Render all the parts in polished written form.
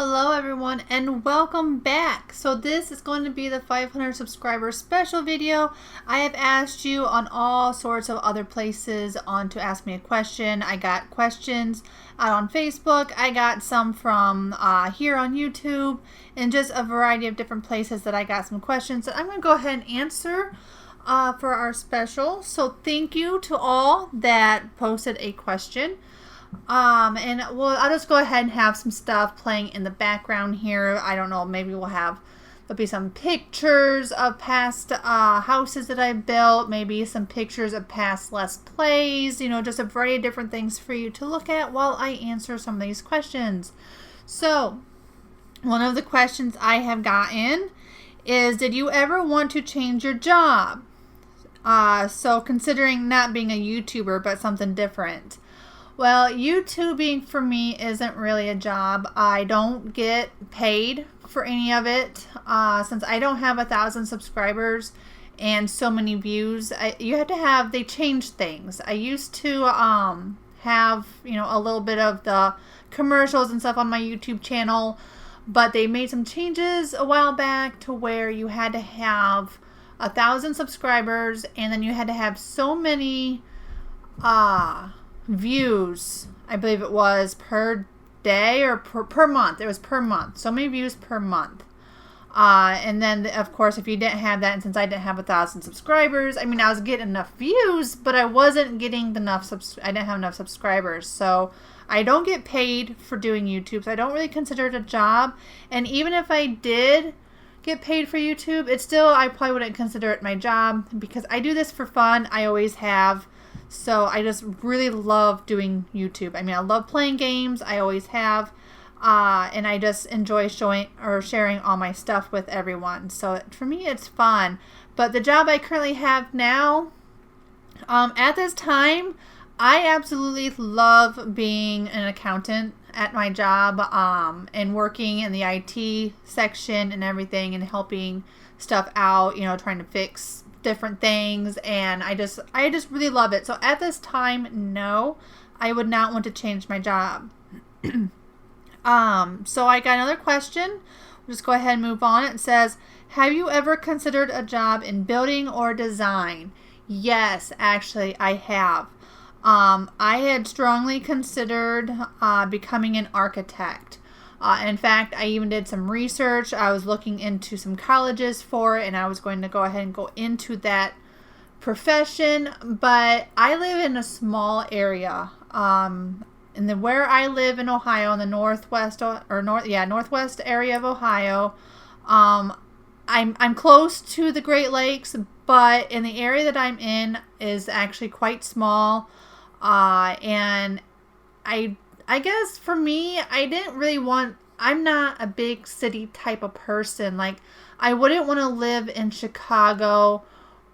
Hello everyone and welcome back. So this is going to be the 500 subscriber special video. I have asked you on all sorts of other places to ask me a question. I got questions out on Facebook. I got some from here on YouTube and just a variety of different places that I got some questions that I'm going to go ahead and answer for our special. So thank you to all that posted a question. I'll just go ahead and have some stuff playing in the background here. I don't know, maybe there'll be some pictures of past houses that I built, maybe some pictures of past Let's Plays, just a variety of different things for you to look at while I answer some of these questions. So, one of the questions I have gotten is, did you ever want to change your job? So considering not being a YouTuber, but something different. Well, YouTubing for me isn't really a job. I don't get paid for any of it. Since I don't have 1,000 subscribers and so many views, they changed things. I used to have, a little bit of the commercials and stuff on my YouTube channel, but they made some changes a while back to where you had to have 1,000 subscribers and then you had to have so many views, I believe it was per day or per month. It was per month. So many views per month. And then, of course, if you didn't have that, and since I didn't have 1,000 subscribers, I was getting enough views, but I wasn't getting I didn't have enough subscribers. So I don't get paid for doing YouTube. So I don't really consider it a job. And even if I did get paid for YouTube, I probably wouldn't consider it my job because I do this for fun. I always have. So I just really love doing YouTube. I love playing games. I always have. And I just enjoy sharing all my stuff with everyone. So for me, it's fun. But the job I currently have now, at this time, I absolutely love being an accountant at my job and working in the IT section and everything and helping stuff out, trying to fix different things, and I just really love it. So at this time, no, I would not want to change my job. So I got another question. We'll just go ahead and move on. It says, have you ever considered a job in building or design? Yes, actually I have. I had strongly considered becoming an architect. In fact, I even did some research. I was looking into some colleges for it, and I was going to go ahead and go into that profession. But I live in a small area. Where I live in Ohio, in the northwest area of Ohio, I'm close to the Great Lakes, but in the area that I'm in is actually quite small. And I guess for me, I'm not a big city type of person. Like, I wouldn't want to live in Chicago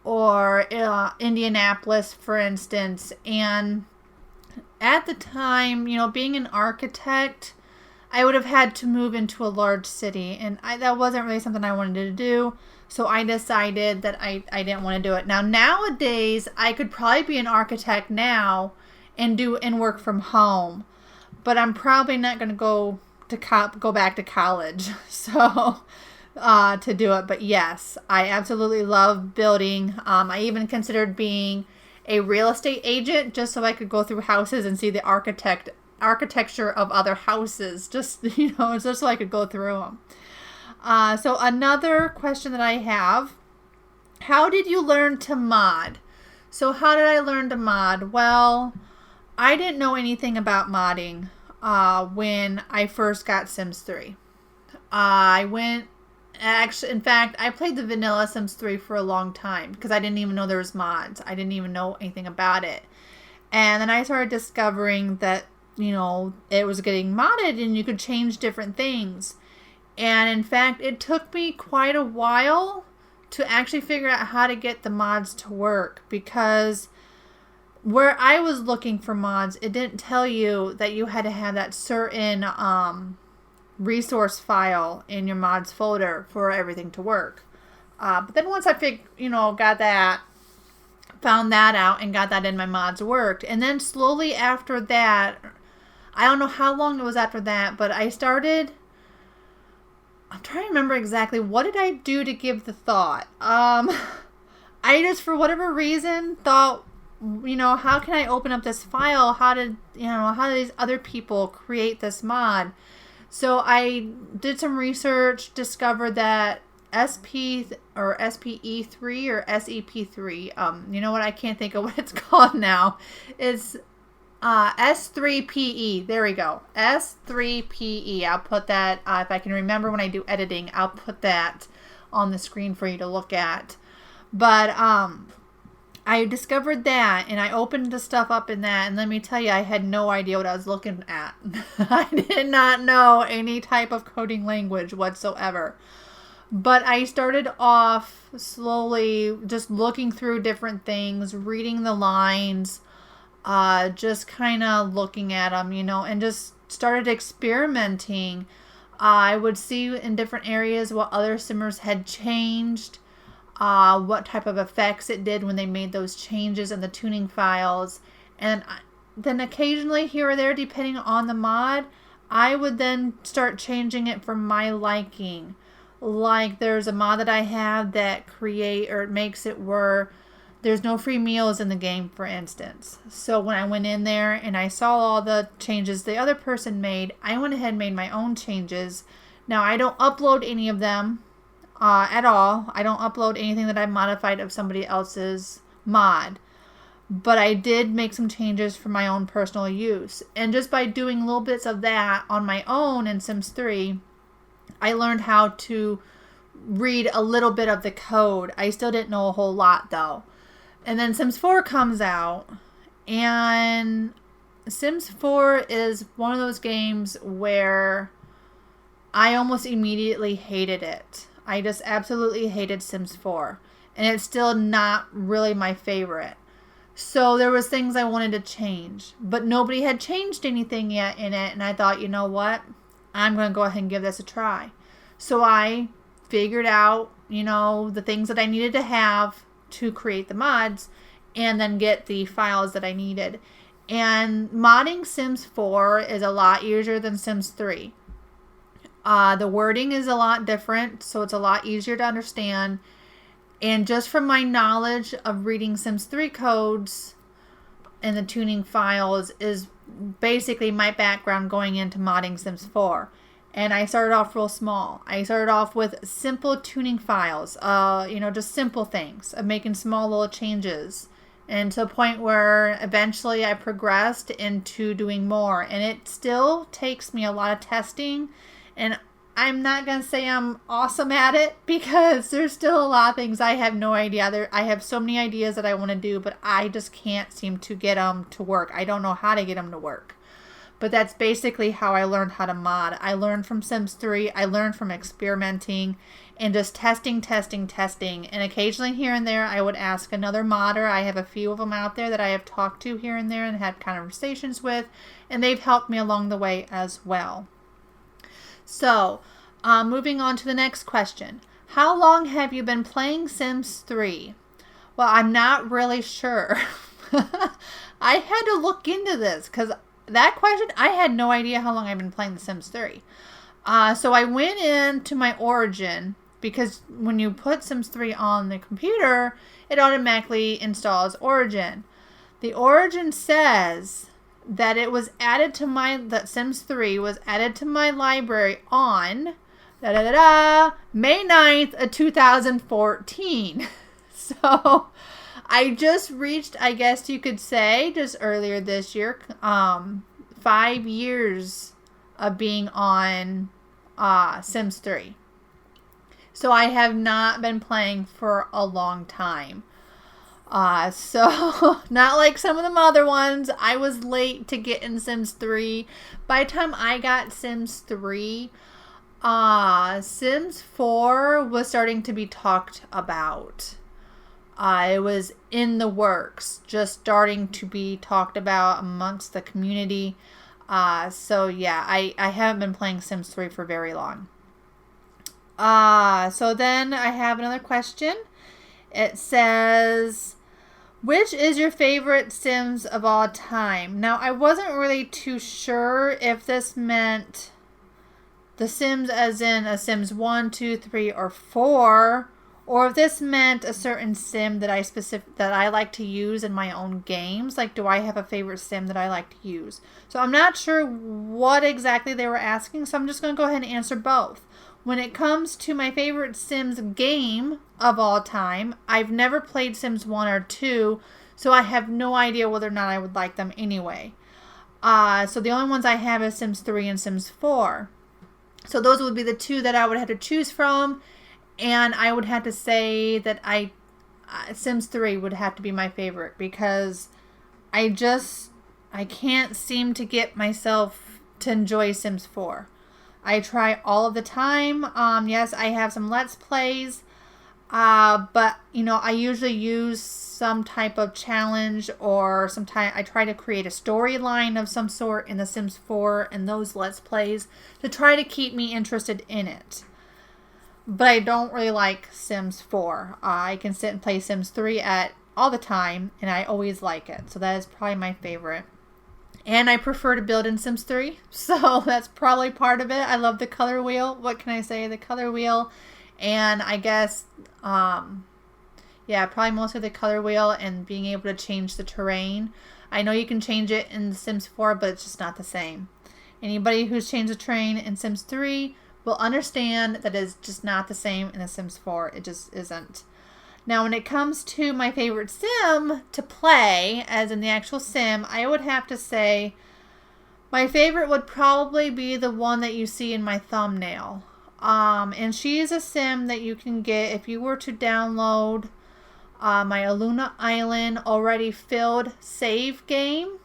or Indianapolis, for instance. And at the time, being an architect, I would have had to move into a large city. And that wasn't really something I wanted to do. So I decided that I didn't want to do it. Now, nowadays, I could probably be an architect now and work from home. But I'm probably not going to go back to college to do it. But yes, I absolutely love building. I even considered being a real estate agent just so I could go through houses and see the architecture of other houses, just so I could go through them. So another question that I have, how did you learn to mod? So how did I learn to mod? Well, I didn't know anything about modding when I first got Sims 3. I played the vanilla Sims 3 for a long time because I didn't even know there was mods. I didn't even know anything about it. And then I started discovering that, it was getting modded and you could change different things. And in fact, it took me quite a while to actually figure out how to get the mods to work, because where I was looking for mods, it didn't tell you that you had to have that certain resource file in your mods folder for everything to work. But then once I found that out and got that in, my mods worked. And then slowly after that, I don't know how long it was after that, but I started I'm trying to remember exactly what did I do to give the thought. I just, for whatever reason, thought, how can I open up this file? How did these other people create this mod? So I did some research, discovered that SPE3 or SEP3. You know what? I can't think of what it's called now. It's S3PE. There we go. S3PE. I'll put that, if I can remember when I do editing, I'll put that on the screen for you to look at. But I discovered that, and I opened the stuff up in that, and let me tell you, I had no idea what I was looking at. I did not know any type of coding language whatsoever. But I started off slowly just looking through different things, reading the lines, just kind of looking at them, and just started experimenting. I would see in different areas what other simmers had changed, what type of effects it did when they made those changes in the tuning files. And then occasionally here or there, depending on the mod, I would then start changing it for my liking. Like there's a mod that I have that makes it where there's no free meals in the game, for instance. So when I went in there and I saw all the changes the other person made, I went ahead and made my own changes. Now I don't upload any of them at all. I don't upload anything that I've modified of somebody else's mod. But I did make some changes for my own personal use. And just by doing little bits of that on my own in Sims 3, I learned how to read a little bit of the code. I still didn't know a whole lot though. And then Sims 4 comes out, and Sims 4 is one of those games where I almost immediately hated it. I just absolutely hated Sims 4, and it's still not really my favorite. So there was things I wanted to change, but nobody had changed anything yet in it, and I thought, you know what? I'm going to go ahead and give this a try. So I figured out, the things that I needed to have to create the mods, and then get the files that I needed. And modding Sims 4 is a lot easier than Sims 3. The wording is a lot different, so it's a lot easier to understand. And just from my knowledge of reading Sims 3 codes and the tuning files is basically my background going into modding Sims 4. And I started off real small. I started off with simple tuning files, just simple things of making small little changes. And to the point where eventually I progressed into doing more. And it still takes me a lot of testing. And I'm not going to say I'm awesome at it, because there's still a lot of things I have no idea. I have so many ideas that I want to do, but I just can't seem to get them to work. I don't know how to get them to work. But that's basically how I learned how to mod. I learned from Sims 3. I learned from experimenting and just testing. And occasionally here and there, I would ask another modder. I have a few of them out there that I have talked to here and there and had conversations with. And they've helped me along the way as well. So, moving on to the next question. How long have you been playing Sims 3? Well, I'm not really sure. I had to look into this because that question, I had no idea how long I've been playing The Sims 3. So I went into my origin, because when you put Sims 3 on the computer, it automatically installs Origin. The Origin says that it was added to that Sims 3 was added to my library on May 9th of 2014. So I just reached, I guess you could say, just earlier this year, 5 years of being on Sims 3. So I have not been playing for a long time. So not like some of the other ones. I was late to get in Sims 3. By the time I got Sims 3, Sims 4 was starting to be talked about. It was in the works, just starting to be talked about amongst the community. So yeah, I haven't been playing Sims 3 for very long. So then I have another question. It says, which is your favorite Sims of all time? Now, I wasn't really too sure if this meant the Sims as in a Sims 1, 2, 3, or 4, or if this meant a certain sim that I like to use in my own games. Like, do I have a favorite sim that I like to use? So I'm not sure what exactly they were asking, so I'm just going to go ahead and answer both. When it comes to my favorite Sims game of all time, I've never played Sims 1 or 2, so I have no idea whether or not I would like them anyway. So the only ones I have is Sims 3 and Sims 4. So those would be the two that I would have to choose from. And I would have to say that Sims 3 would have to be my favorite, because I can't seem to get myself to enjoy Sims 4. I try all of the time. Yes, I have some Let's Plays, but I usually use some type of challenge, or I try to create a storyline of some sort in The Sims 4 and those Let's Plays to try to keep me interested in it. But I don't really like Sims 4. I can sit and play Sims 3 all the time, and I always like it. So that is probably my favorite. And I prefer to build in Sims 3, so that's probably part of it. I love the color wheel. What can I say? The color wheel, and I guess, probably mostly the color wheel and being able to change the terrain. I know you can change it in Sims 4, but it's just not the same. Anybody who's changed the terrain in Sims 3 will understand that it's just not the same in The Sims 4. It just isn't. Now, when it comes to my favorite sim to play, as in the actual sim, I would have to say my favorite would probably be the one that you see in my thumbnail. And she is a sim that you can get if you were to download my Aluna Island already filled save game.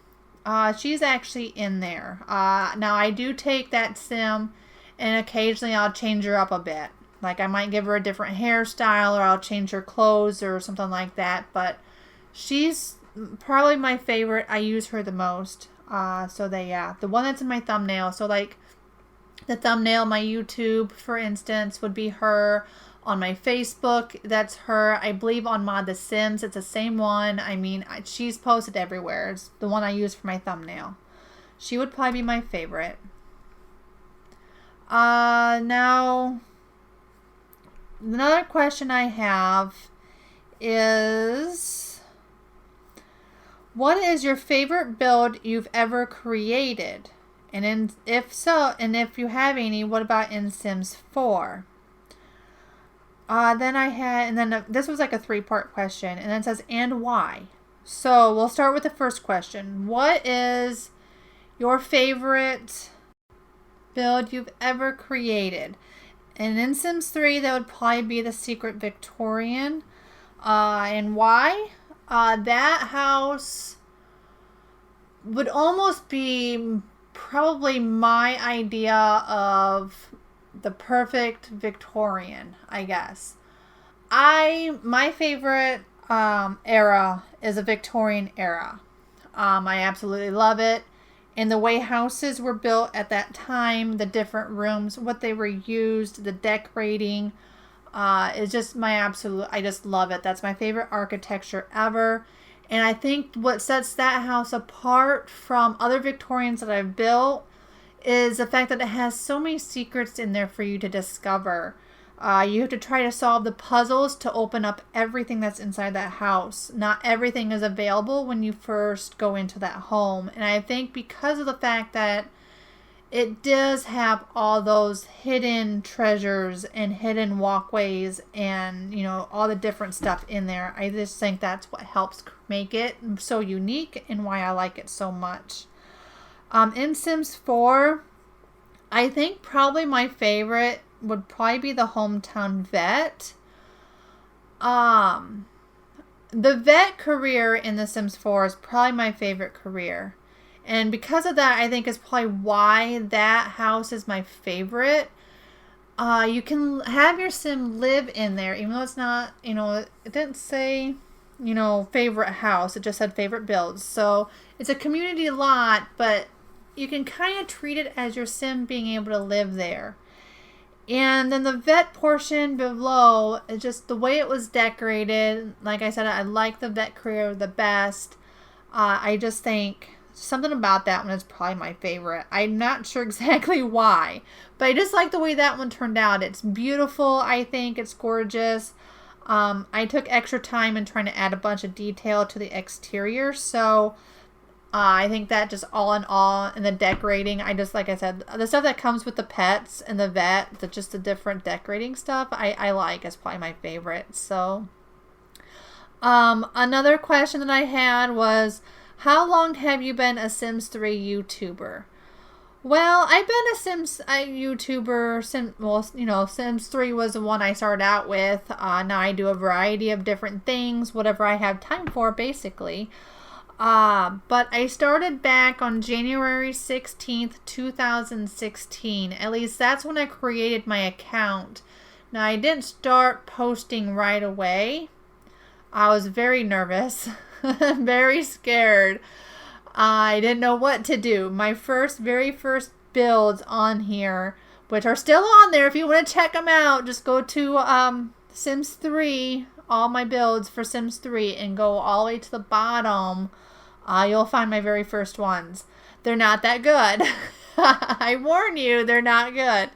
She's actually in there. Now, I do take that sim, and occasionally I'll change her up a bit. Like, I might give her a different hairstyle, or I'll change her clothes or something like that. But she's probably my favorite. I use her the most. The one that's in my thumbnail. So, like, the thumbnail, my YouTube, for instance, would be her. On my Facebook, that's her. I believe on Mod The Sims, it's the same one. I mean, she's posted everywhere. It's the one I use for my thumbnail. She would probably be my favorite. Now, another question I have is, what is your favorite build you've ever created? And if you have any, what about in Sims 4? This was like a 3-part question, and then it says, and why? So we'll start with the first question. What is your favorite build you've ever created? And in Sims 3, that would probably be the Secret Victorian. And why? That house would almost be probably my idea of the perfect Victorian, I guess. My favorite era is a Victorian era. I absolutely love it. And the way houses were built at that time, the different rooms, what they were used, the decorating, is just my absolute, I just love it. That's my favorite architecture ever. And I think what sets that house apart from other Victorians that I've built is the fact that it has so many secrets in there for you to discover. You have to try to solve the puzzles to open up everything that's inside that house. Not everything is available when you first go into that home. And I think because of the fact that it does have all those hidden treasures and hidden walkways and, all the different stuff in there, I just think that's what helps make it so unique and why I like it so much. In Sims 4, I think probably my favorite would probably be the hometown vet. The vet career in The Sims 4 is probably my favorite career. And because of that, I think is probably why that house is my favorite. You can have your sim live in there, even though it's not, it didn't say, favorite house. It just said favorite builds. So it's a community lot, but you can kind of treat it as your sim being able to live there. And then the vet portion below, just the way it was decorated, like I said, I like the vet career the best. I just think Something about that one is probably my favorite. I'm not sure exactly why, but I just like the way that one turned out. It's beautiful, I think. It's gorgeous. I took extra time in trying to add a bunch of detail to the exterior, so I think that just all in all, and the decorating, I just, like I said, the stuff that comes with the pets and the vet, just the different decorating stuff, I like. It's probably my favorite. So, another question that I had was, how long have you been a Sims 3 YouTuber? Well, I've been a Sims YouTuber since, Sims 3 was the one I started out with. Now I do a variety of different things, whatever I have time for, basically. But I started back on January 16th, 2016. At least that's when I created my account. Now, I didn't start posting right away. I was very nervous, very scared. I didn't know what to do. My very first builds on here, which are still on there. If you want to check them out, just go to Sims 3, all my builds for Sims 3, and go all the way to the bottom. You'll find my very first ones. They're not that good. I warn you, they're not good.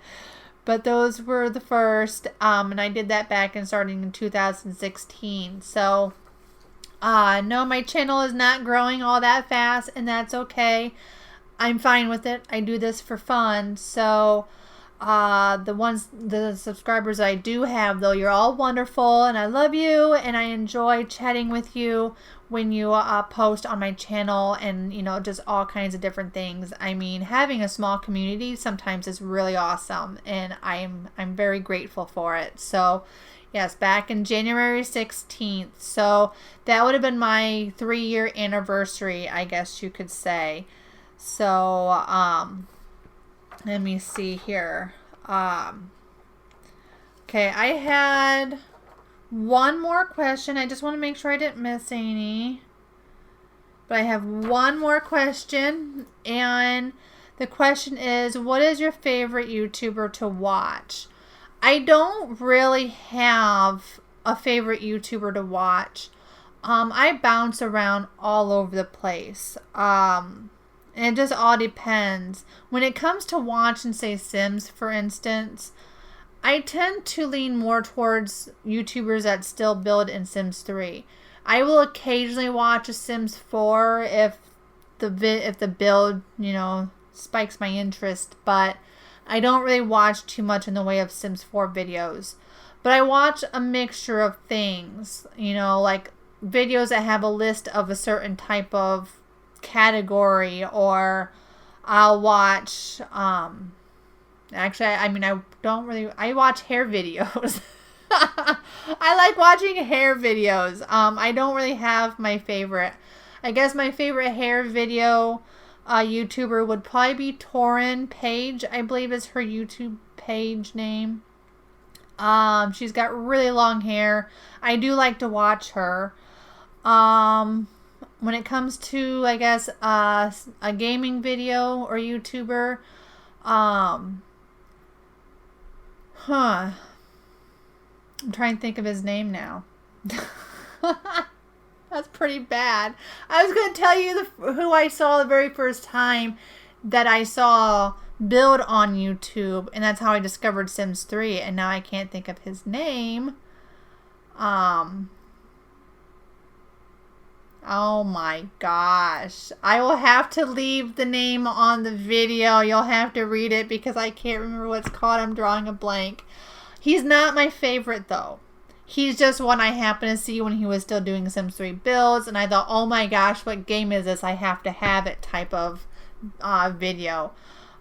But those were the first, and I did that back and starting in 2016. So, no, my channel is not growing all that fast, and that's okay. I'm fine with it. I do this for fun. So, the subscribers I do have, though, you're all wonderful, and I love you, and I enjoy chatting with you when you post on my channel, and just all kinds of different things. I mean, having a small community sometimes is really awesome, and I'm very grateful for it. So yes, back in January 16th, so that would have been my 3-year anniversary, I guess you could say. So let me see here. Okay, I had one more question. I just want to make sure I didn't miss any. But I have one more question. And the question is, what is your favorite YouTuber to watch? I don't really have a favorite YouTuber to watch. I bounce around all over the place. And it just all depends. When it comes to watching, say, Sims, for instance, I tend to lean more towards YouTubers that still build in Sims 3. I will occasionally watch a Sims 4 if the build, spikes my interest, but I don't really watch too much in the way of Sims 4 videos. But I watch a mixture of things, like videos that have a list of a certain type of category, or I'll watch, actually, I watch hair videos. I like watching hair videos. I don't really have my favorite. I guess my favorite hair video YouTuber would probably be Torin Page, I believe is her YouTube page name. She's got really long hair. I do like to watch her. When it comes to, I guess, a gaming video or YouTuber, I'm trying to think of his name now. That's pretty bad. I was going to tell you who I saw the very first time that I saw build on YouTube, and that's how I discovered Sims 3, and now I can't think of his name. Oh my gosh. I will have to leave the name on the video. You'll have to read it because I can't remember what it's called. I'm drawing a blank. He's not my favorite though. He's just one I happened to see when he was still doing Sims 3 builds, and I thought, oh my gosh, what game is this? I have to have it type of video.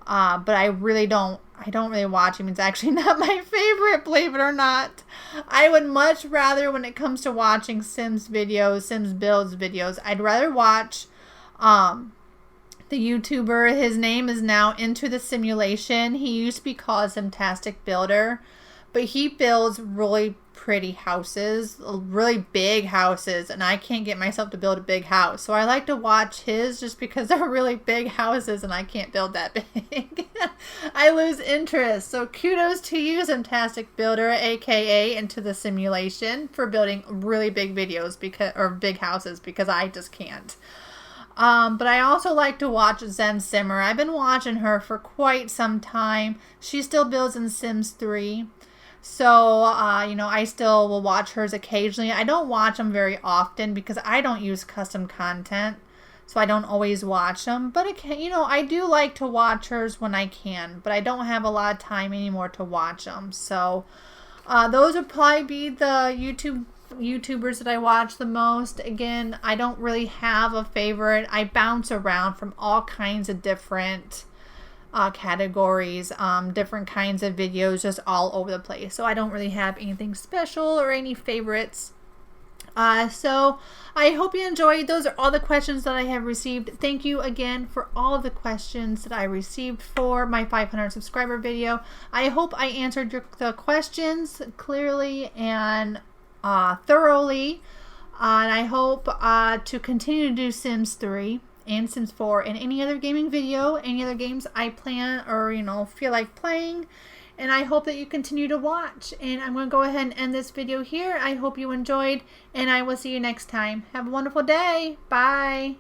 But I don't really watch him. It's actually not my favorite, believe it or not. I would much rather, when it comes to watching Sims videos, Sims builds videos, I'd rather watch the YouTuber. His name is now Into the Simulation. He used to be called Simtastic Builder, but he builds really pretty houses, really big houses, and I can't get myself to build a big house. So I like to watch his just because they're really big houses and I can't build that big. I lose interest. So kudos to you, Simtastic Builder, aka Into the Simulation, for building really big videos or big houses, because I just can't. But I also like to watch Zen Simmer. I've been watching her for quite some time. She still builds in Sims 3. So, you know, I still will watch hers occasionally. I don't watch them very often because I don't use custom content. So I don't always watch them. But, you know, I do like to watch hers when I can. But I don't have a lot of time anymore to watch them. So, those would probably be the YouTubers that I watch the most. Again, I don't really have a favorite. I bounce around from all kinds of different categories, different kinds of videos, just all over the place. So I don't really have anything special or any favorites. So I hope you enjoyed. Those are all the questions that I have received. Thank you again for all of the questions that I received for my 500 subscriber video. I hope I answered the questions clearly and thoroughly. And I hope to continue to do Sims 3 and Sims 4 and any other gaming video, any other games I plan or, you know, feel like playing. And I hope that you continue to watch. And I'm going to go ahead and end this video here. I hope you enjoyed, and I will see you next time. Have a wonderful day. Bye.